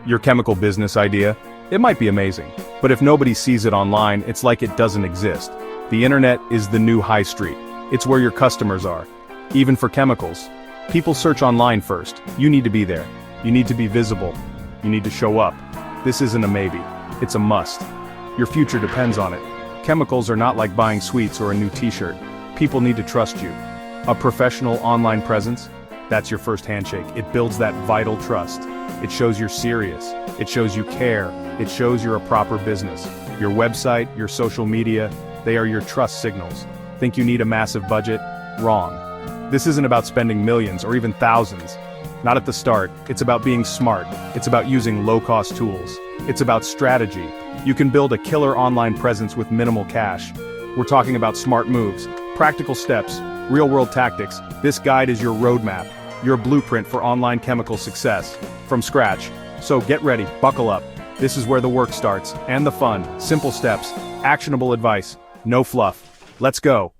Your chemical business idea? It might be amazing, but if nobody sees it online, it's like it doesn't exist. The internet is the new high street. It's where your customers are. Even for chemicals. People search online first. You need to be there. You need to be visible. You need to show up. This isn't a maybe. It's a must. Your future depends on it. Chemicals are not like buying sweets or a new t-shirt. People need to trust you. A professional online presence? That's your first handshake. It builds that vital trust. It shows you're serious. It shows you care. It shows you're a proper business. Your website, your social media, they are your trust signals. Think you need a massive budget? Wrong. This isn't about spending millions or even thousands. Not at the start. It's about being smart. It's about using low-cost tools. It's about strategy. You can build a killer online presence with minimal cash. We're talking about smart moves, practical steps, real-world tactics. This guide is your roadmap, your blueprint for online chemical success, from scratch. So get ready, buckle up. This is where the work starts, and the fun. Simple steps, actionable advice, no fluff. Let's go.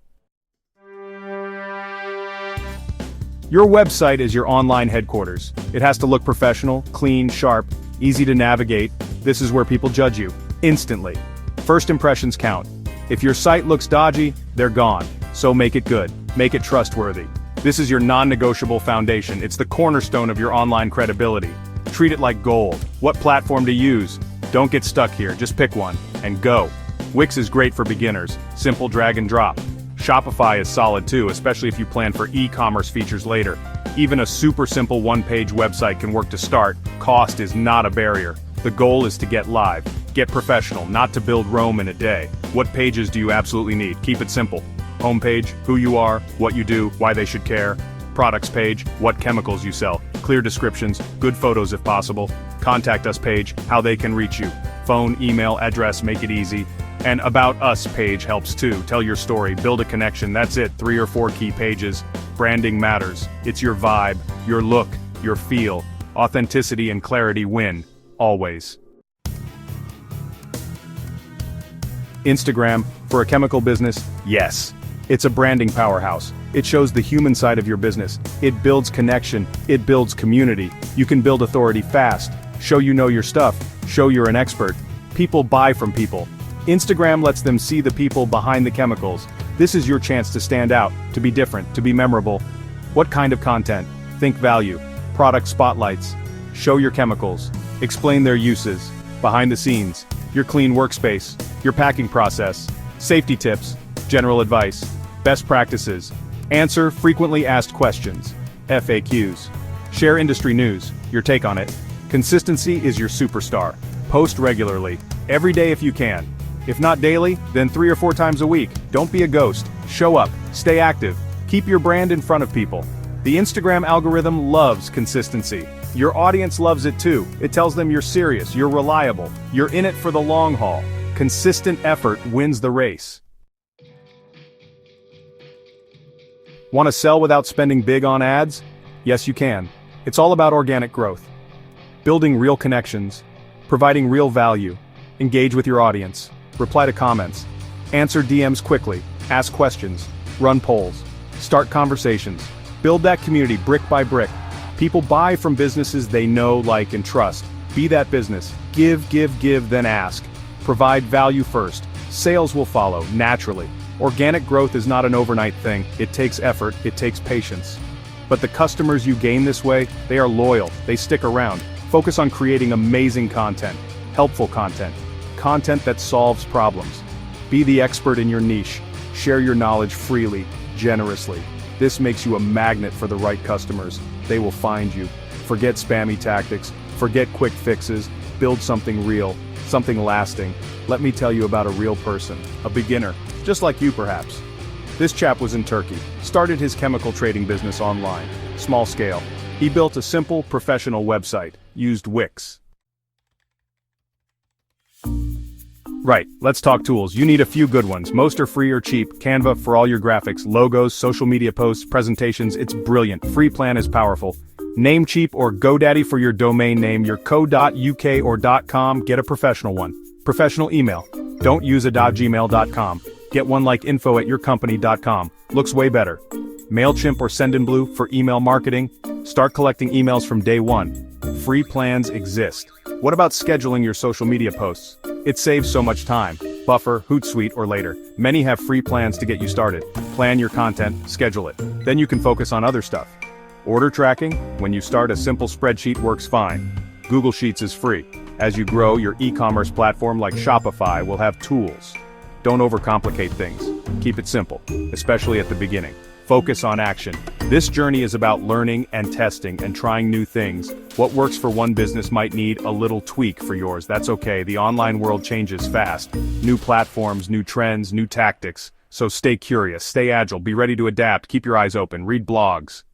Your website is your online headquarters. It has to look professional, clean, sharp, easy to navigate. This is where people judge you, instantly. First impressions count. If your site looks dodgy, they're gone. So make it good. Make it trustworthy. This is your non-negotiable foundation. It's the cornerstone of your online credibility. Treat it like gold. What platform to use? Don't get stuck here, just pick one, and go. Wix is great for beginners. Simple drag and drop. Shopify is solid too, especially if you plan for e-commerce features later. Even a super simple one-page website can work to start. Cost is not a barrier. The goal is to get live. Get professional, not to build Rome in a day. What pages do you absolutely need? Keep it simple. Homepage, who you are, what you do, why they should care. Products page, what chemicals you sell. Clear descriptions, good photos if possible. Contact us page, how they can reach you. Phone, email, address, make it easy. And About Us page helps too. Tell your story, build a connection, that's it. 3 or 4 key pages. Branding matters. It's your vibe, your look, your feel. Authenticity and clarity win. Always. Instagram, for a chemical business, yes. It's a branding powerhouse. It shows the human side of your business. It builds connection. It builds community. You can build authority fast. Show you know your stuff. Show you're an expert. People buy from people. Instagram lets them see the people behind the chemicals. This is your chance to stand out, to be different, to be memorable. What kind of content? Think value. Product spotlights. Show your chemicals. Explain their uses. Behind the scenes. Your clean workspace. Your packing process. Safety tips. General advice. Best practices. Answer frequently asked questions. FAQs. Share industry news. Your take on it. Consistency is your superstar. Post regularly. Every day if you can. If not daily, then 3 or 4 times a week. Don't be a ghost. Show up. Stay active. Keep your brand in front of people. The Instagram algorithm loves consistency. Your audience loves it too. It tells them you're serious, you're reliable, you're in it for the long haul. Consistent effort wins the race. Want to sell without spending big on ads? Yes, you can. It's all about organic growth. Building real connections. Providing real value. Engage with your audience. Reply to comments. Answer DMs quickly. Ask questions. Run polls. Start conversations. Build that community brick by brick. People buy from businesses they know, like, and trust. Be that business. Give, then ask. Provide value first. Sales will follow, naturally. Organic growth is not an overnight thing. It takes effort, it takes patience. But the customers you gain this way, they are loyal, they stick around. Focus on creating amazing content, helpful content that solves problems. Be the expert in your niche. Share your knowledge freely, generously. This makes you a magnet for the right customers. They will find you. Forget spammy tactics, forget quick fixes, build something real, something lasting. Let me tell you about a real person, a beginner, just like you perhaps. This chap was in Turkey, started his chemical trading business online, small scale. He built a simple, professional website, used Wix. Right, let's talk tools. You need a few good ones. Most are free or cheap. Canva for all your graphics, logos, social media posts, presentations. It's brilliant. Free plan is powerful. Namecheap or GoDaddy for your domain name, your co.uk or .com. Get a professional one. Professional email. Don't use a .gmail.com. Get one like info@yourcompany.com. Looks way better. MailChimp or Sendinblue for email marketing. Start collecting emails from day one. Free plans exist. What about scheduling your social media posts? It saves so much time. Buffer, Hootsuite, or later. Many have free plans to get you started. Plan your content, schedule it. Then you can focus on other stuff. Order tracking? When you start, a simple spreadsheet works fine. Google Sheets is free. As you grow, your e-commerce platform like Shopify will have tools. Don't overcomplicate things. Keep it simple, especially at the beginning. Focus on action. This journey is about learning and testing and trying new things. What works for one business might need a little tweak for yours. That's okay. The online world changes fast. New platforms, new trends, new tactics. So stay curious, stay agile, be ready to adapt, keep your eyes open, read blogs.